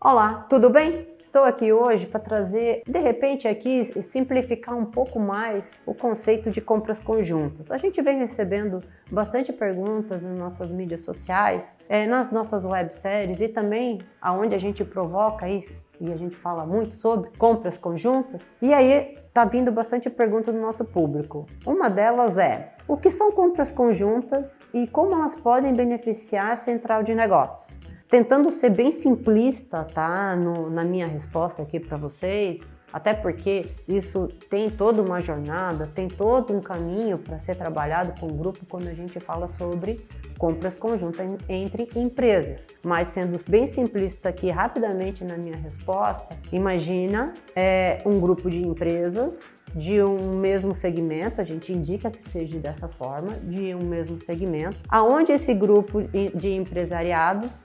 Olá, tudo bem? Estou aqui hoje para trazer, de repente aqui, simplificar um pouco mais o conceito de compras conjuntas. A gente vem recebendo bastante perguntas nas nossas mídias sociais, nas nossas webséries e também aonde a gente provoca e a gente fala muito sobre compras conjuntas. E aí tá vindo bastante pergunta do nosso público. Uma delas é: o que são compras conjuntas e como elas podem beneficiar a central de negócios? Tentando ser bem simplista, tá? Na minha resposta aqui para vocês, até porque isso tem toda uma jornada, tem todo um caminho para ser trabalhado com o grupo quando a gente fala sobre compras conjuntas entre empresas. Mas sendo bem simplista aqui rapidamente na minha resposta, imagina um grupo de empresas de um mesmo segmento, a gente indica que seja dessa forma, de um mesmo segmento, aonde esse grupo de empresariados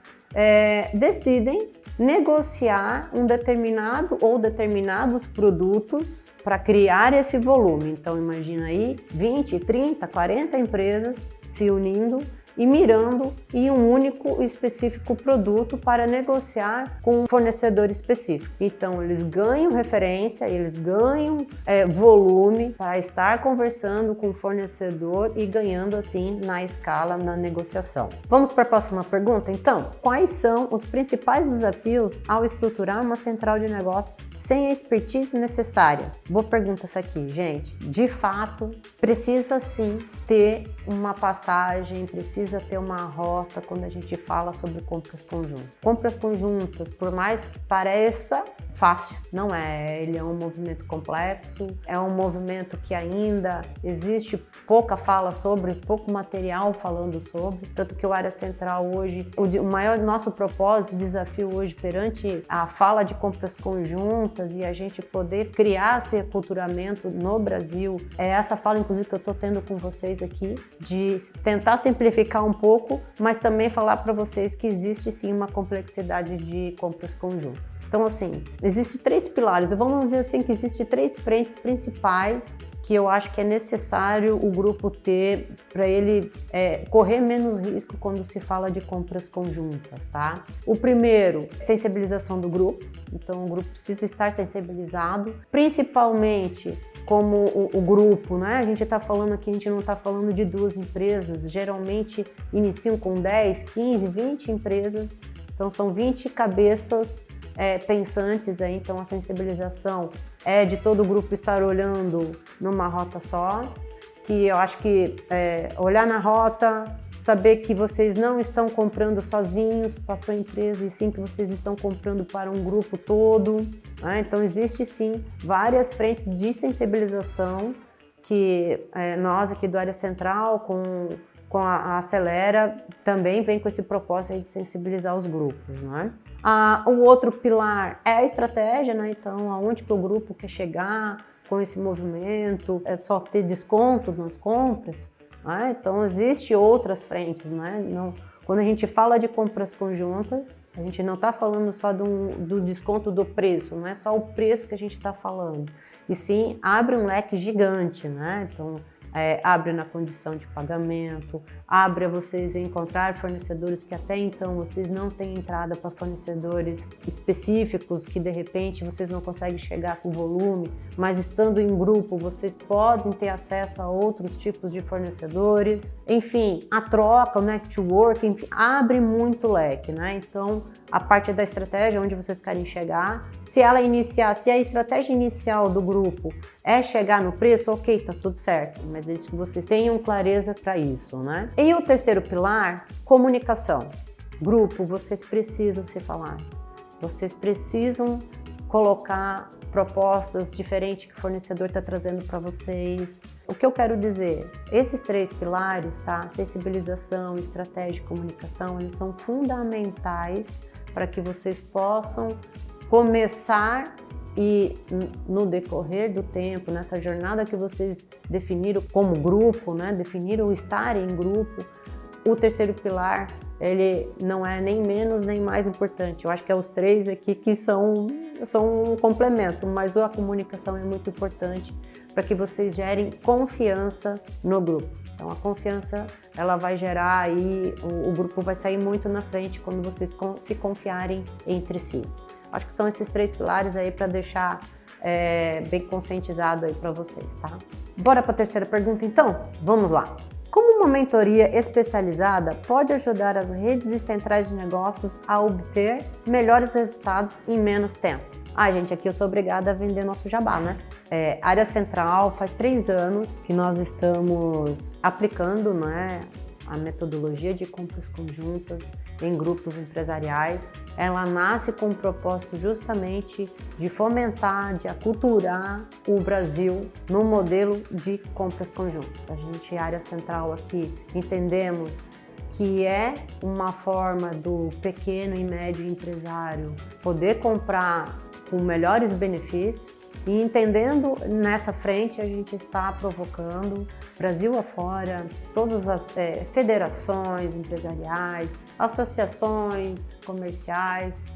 decidem negociar um determinado ou determinados produtos para criar esse volume. Então imagina aí 20, 30, 40 empresas se unindo e mirando em um único e específico produto para negociar com um fornecedor específico. Então eles ganham referência, eles ganham volume para estar conversando com o fornecedor e ganhando assim na escala, na negociação. Vamos para a próxima pergunta então? Quais são os principais desafios ao estruturar uma central de negócio sem a expertise necessária? Boa pergunta essa aqui, gente. De fato, precisa sim ter uma passagem, precisa ter uma rota quando a gente fala sobre compras conjuntas. Compras conjuntas, por mais que pareça fácil, não é. Ele é um movimento complexo, é um movimento que ainda existe pouca fala sobre, pouco material falando sobre, tanto que o Área Central hoje, o maior nosso propósito, desafio hoje perante a fala de compras conjuntas e a gente poder criar esse aculturamento no Brasil, é essa fala inclusive que eu estou tendo com vocês aqui, de tentar simplificar um pouco, mas também falar para vocês que existe sim uma complexidade de compras conjuntas. Então assim, existem 3 pilares, vamos dizer assim que existem 3 frentes principais que eu acho que é necessário o grupo ter para ele correr menos risco quando se fala de compras conjuntas, tá? O primeiro, sensibilização do grupo. Então o grupo precisa estar sensibilizado, principalmente como o grupo, né? A gente está falando aqui, a gente não está falando de 2 empresas, geralmente iniciam com 10, 15, 20 empresas, então são 20 cabeças pensantes aí, então a sensibilização é de todo o grupo estar olhando numa rota só, que eu acho que olhar na rota, saber que vocês não estão comprando sozinhos para a sua empresa, e sim que vocês estão comprando para um grupo todo, né? Então existe sim várias frentes de sensibilização que nós aqui do Área Central com a Acelera também vem com esse propósito de sensibilizar os grupos, né? O outro pilar é a estratégia, né? Então, aonde que o grupo quer chegar com esse movimento? É só ter desconto nas compras? Né? Então, existem outras frentes, né? Não, quando a gente fala de compras conjuntas, a gente não está falando só do desconto do preço, não é só o preço que a gente está falando, e sim abre um leque gigante, né? Então, abre na condição de pagamento, abre a vocês encontrar fornecedores que até então vocês não têm entrada para fornecedores específicos que de repente vocês não conseguem chegar com volume, mas estando em grupo vocês podem ter acesso a outros tipos de fornecedores. Enfim, a troca, o network, enfim, abre muito leque, né? Então, a parte da estratégia, onde vocês querem chegar, se a estratégia inicial do grupo é chegar no preço, ok, tá tudo certo, mas desde que vocês tenham clareza para isso, né? E o terceiro pilar, comunicação. Grupo, vocês precisam se falar, vocês precisam colocar propostas diferentes que o fornecedor está trazendo para vocês. O que eu quero dizer? Esses 3 pilares, tá? Sensibilização, estratégia e comunicação, eles são fundamentais para que vocês possam começar e no decorrer do tempo, nessa jornada que vocês definiram como grupo, né, definiram estar em grupo, o terceiro pilar, ele não é nem menos nem mais importante. Eu acho que é os 3 aqui que são um complemento, mas a comunicação é muito importante para que vocês gerem confiança no grupo. Então a confiança, ela vai gerar aí, o grupo vai sair muito na frente quando vocês se confiarem entre si. Acho que são esses 3 pilares aí para deixar bem conscientizado aí para vocês, tá? Bora para a terceira pergunta então? Vamos lá! Como uma mentoria especializada pode ajudar as redes e centrais de negócios a obter melhores resultados em menos tempo? Gente, aqui eu sou obrigada a vender nosso jabá, né? Área Central, faz 3 anos que nós estamos aplicando, né, a metodologia de compras conjuntas em grupos empresariais. Ela nasce com o propósito justamente de fomentar, de aculturar o Brasil no modelo de compras conjuntas. A gente, Área Central aqui, entendemos que é uma forma do pequeno e médio empresário poder comprar com melhores benefícios, e entendendo nessa frente a gente está provocando Brasil afora, todas as federações empresariais, associações comerciais,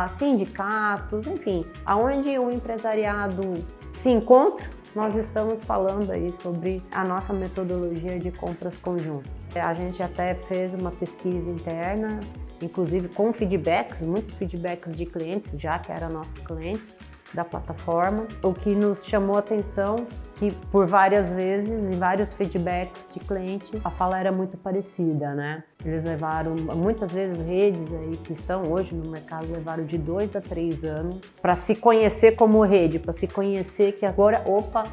sindicatos, enfim, aonde o empresariado se encontra, nós estamos falando aí sobre a nossa metodologia de compras conjuntas. A gente até fez uma pesquisa interna, inclusive com feedbacks, muitos feedbacks de clientes, já que eram nossos clientes da plataforma. O que nos chamou a atenção que por várias vezes e vários feedbacks de cliente, a fala era muito parecida, né? Eles levaram, muitas vezes redes aí que estão hoje no mercado, levaram de 2 a 3 anos para se conhecer como rede, para se conhecer que agora,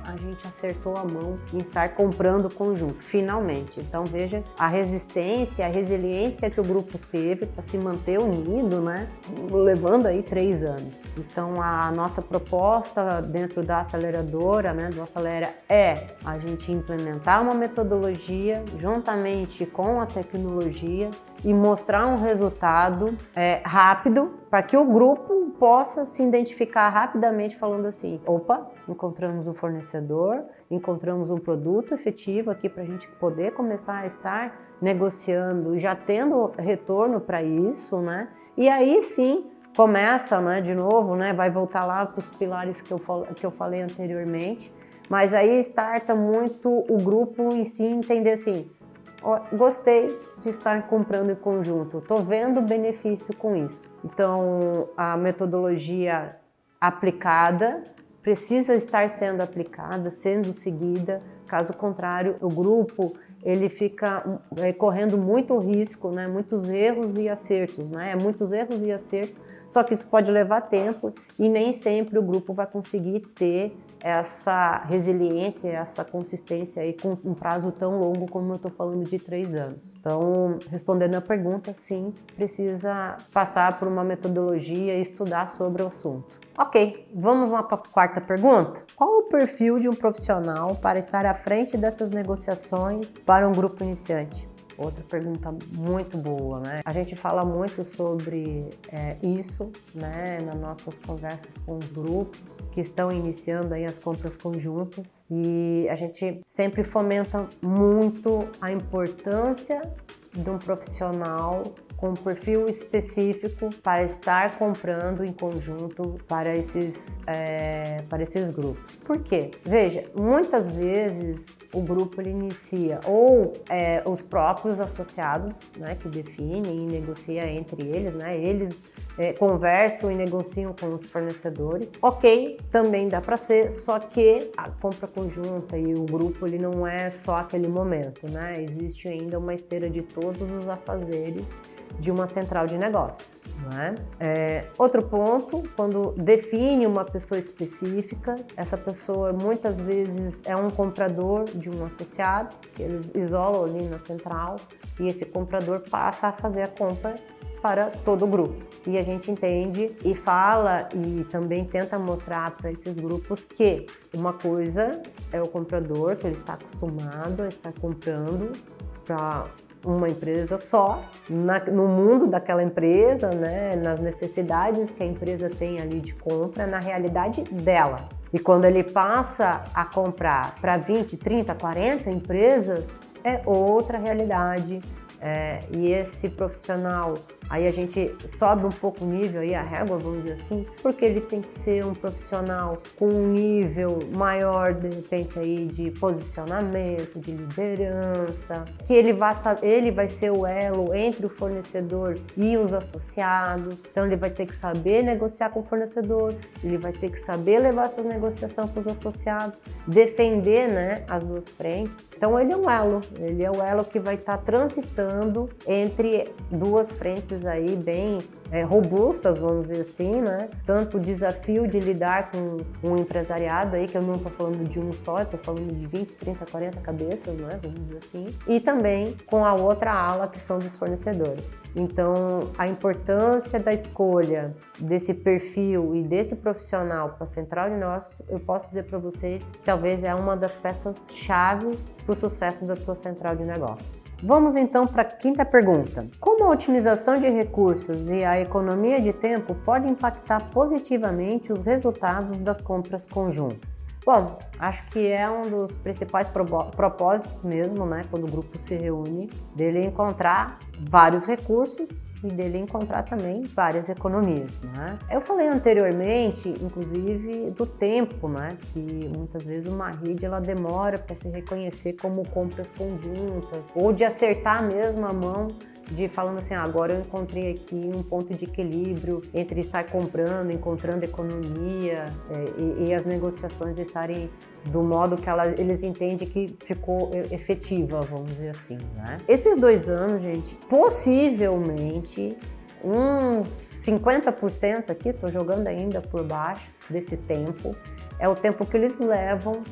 a gente acertou a mão em estar comprando conjunto, finalmente. Então veja a resistência, a resiliência que o grupo teve para se manter unido, né? Levando aí 3 anos. Então a nossa proposta dentro da aceleradora, né, do Acelera, é a gente implementar uma metodologia juntamente com a tecnologia e mostrar um resultado rápido para que o grupo possa se identificar rapidamente falando assim, encontramos um fornecedor, encontramos um produto efetivo aqui para a gente poder começar a estar negociando, já tendo retorno para isso, né? E aí sim, começa, né, de novo, né, vai voltar lá para os pilares que eu falei anteriormente, mas aí starta muito o grupo em si entender assim, gostei de estar comprando em conjunto, estou vendo benefício com isso. Então, a metodologia aplicada precisa estar sendo aplicada, sendo seguida, caso contrário, o grupo ele fica correndo muito risco, né? Muitos erros e acertos, né? Muitos erros e acertos, só que isso pode levar tempo e nem sempre o grupo vai conseguir ter essa resiliência, essa consistência aí com um prazo tão longo como eu estou falando de 3 anos. Então, respondendo a pergunta, sim, precisa passar por uma metodologia e estudar sobre o assunto. Ok, vamos lá para a quarta pergunta. Qual o perfil de um profissional para estar à frente dessas negociações para um grupo iniciante? Outra pergunta muito boa, né? A gente fala muito sobre isso, né, nas nossas conversas com os grupos que estão iniciando aí as compras conjuntas, e a gente sempre fomenta muito a importância de um profissional com um perfil específico para estar comprando em conjunto para esses grupos. Por quê? Veja, muitas vezes o grupo ele inicia ou os próprios associados, né, que definem e negociam entre eles, né, eles conversam e negociam com os fornecedores. Ok, também dá para ser, só que a compra conjunta e o grupo ele não é só aquele momento, né? Existe ainda uma esteira de todos os afazeres de uma central de negócios, não é? Outro ponto, quando define uma pessoa específica, essa pessoa muitas vezes é um comprador de um associado, que eles isolam ali na central, e esse comprador passa a fazer a compra para todo o grupo. E a gente entende e fala e também tenta mostrar para esses grupos que uma coisa é o comprador, que ele está acostumado a estar comprando para uma empresa só, no mundo daquela empresa, né, nas necessidades que a empresa tem ali de compra, na realidade dela. E quando ele passa a comprar para 20, 30, 40 empresas, é outra realidade, e esse profissional, aí a gente sobe um pouco o nível, aí a régua, vamos dizer assim, porque ele tem que ser um profissional com um nível maior, de repente, aí de posicionamento, de liderança, que ele vai ser o elo entre o fornecedor e os associados, então ele vai ter que saber negociar com o fornecedor, ele vai ter que saber levar essas negociações para os associados, defender, né, as duas frentes. Então ele é o elo que vai estar transitando entre duas frentes aí bem robustas, vamos dizer assim, né? Tanto o desafio de lidar com um empresariado aí, que eu não estou falando de um só, eu estou falando de 20, 30, 40 cabeças, né? Vamos dizer assim. E também com a outra ala, que são dos fornecedores. Então, a importância da escolha desse perfil e desse profissional para a central de negócio, eu posso dizer para vocês, talvez é uma das peças chaves para o sucesso da tua central de negócio. Vamos então para a quinta pergunta. Como a otimização de recursos e a economia de tempo pode impactar positivamente os resultados das compras conjuntas? Bom, acho que é um dos principais propósitos mesmo, né, quando o grupo se reúne, dele encontrar vários recursos e dele encontrar também várias economias, né? Eu falei anteriormente, inclusive, do tempo, né, que muitas vezes uma rede ela demora para se reconhecer como compras conjuntas ou de acertar mesmo a mão de falando assim, agora eu encontrei aqui um ponto de equilíbrio entre estar comprando, encontrando economia e as negociações estarem do modo que eles entendem que ficou efetiva, vamos dizer assim, né? Esses 2 anos, gente, possivelmente uns 50% aqui, tô jogando ainda por baixo desse tempo, é o tempo que eles levam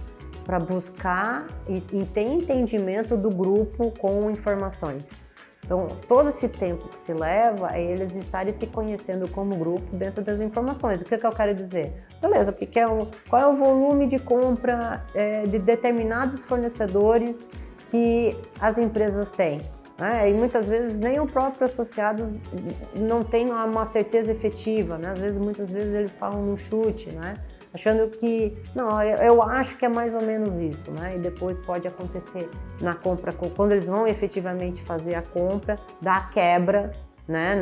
para buscar e ter entendimento do grupo com informações. Então, todo esse tempo que se leva é eles estarem se conhecendo como grupo dentro das informações. O que eu quero dizer? Beleza, qual é o volume de compra de determinados fornecedores que as empresas têm? E muitas vezes nem o próprio associado não tem uma certeza efetiva, né? Muitas vezes eles falam no chute, né? Achando que, não, eu acho que é mais ou menos isso, né? E depois pode acontecer na compra, quando eles vão efetivamente fazer a compra, da quebra, né,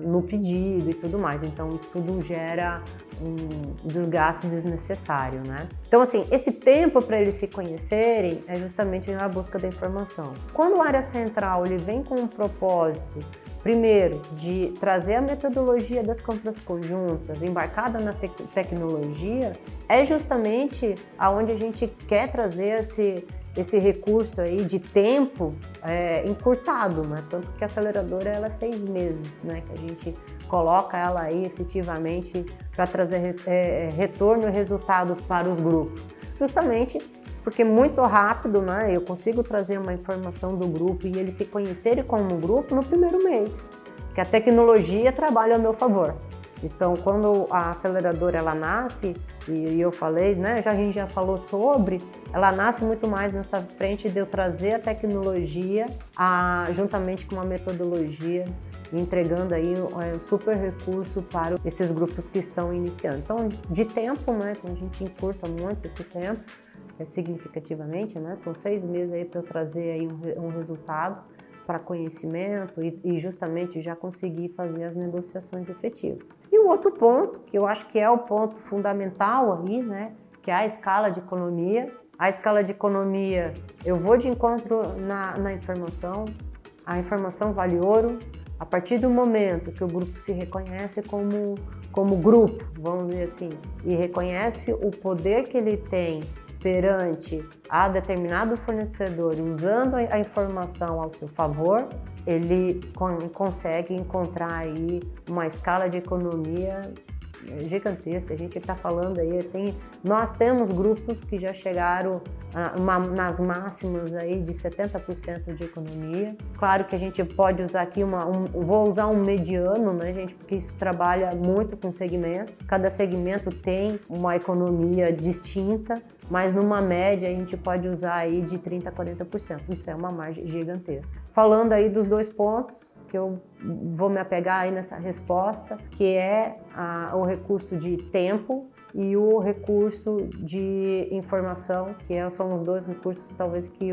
no pedido e tudo mais. Então, isso tudo gera um desgaste desnecessário, né? Então, assim, esse tempo para eles se conhecerem é justamente na busca da informação. Quando a área central ele vem com um propósito, primeiro, de trazer a metodologia das compras conjuntas embarcada na tecnologia, é justamente aonde a gente quer trazer esse recurso aí de tempo encurtado, né? Tanto que a aceleradora ela é 6 meses, né? Que a gente coloca ela aí efetivamente para trazer retorno e resultado para os grupos. Justamente porque muito rápido, né, eu consigo trazer uma informação do grupo e eles se conhecerem como grupo no primeiro mês, que a tecnologia trabalha ao meu favor. Então, quando a aceleradora ela nasce, e eu falei, né, a gente já falou sobre, ela nasce muito mais nessa frente de eu trazer a tecnologia juntamente com uma metodologia, entregando aí um super recurso para esses grupos que estão iniciando. Então, de tempo, né, então a gente encurta muito esse tempo, significativamente, né? São 6 meses aí para eu trazer aí um resultado para conhecimento e justamente já conseguir fazer as negociações efetivas. E o outro ponto, que eu acho que é o ponto fundamental aí, né? Que é a escala de economia. A escala de economia, eu vou de encontro na informação, a informação vale ouro. A partir do momento que o grupo se reconhece como grupo, vamos dizer assim, e reconhece o poder que ele tem perante a determinado fornecedor, usando a informação ao seu favor, ele consegue encontrar aí uma escala de economia gigantesca. A gente está falando aí, nós temos grupos que já chegaram nas máximas aí de 70% de economia. Claro que a gente pode usar aqui vou usar um mediano, né, gente, porque isso trabalha muito com segmento. Cada segmento tem uma economia distinta, mas numa média a gente pode usar aí de 30% a 40%. Isso é uma margem gigantesca. Falando aí dos 2 pontos, que eu vou me apegar aí nessa resposta, que é o recurso de tempo e o recurso de informação, são os dois recursos talvez que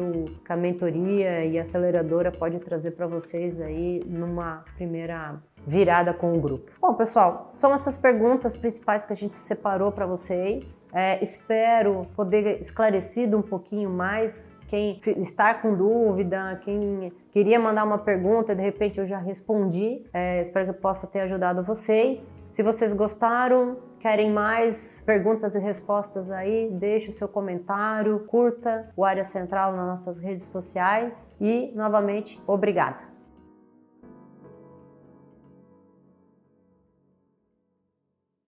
a mentoria e a aceleradora pode trazer para vocês aí numa primeira virada com o grupo. Bom, pessoal, são essas perguntas principais que a gente separou para vocês. Espero poder esclarecido um pouquinho mais. Quem está com dúvida, quem queria mandar uma pergunta, de repente eu já respondi. Espero que eu possa ter ajudado vocês. Se vocês gostaram, querem mais perguntas e respostas aí, deixe o seu comentário, curta o Área Central nas nossas redes sociais e, novamente, obrigada.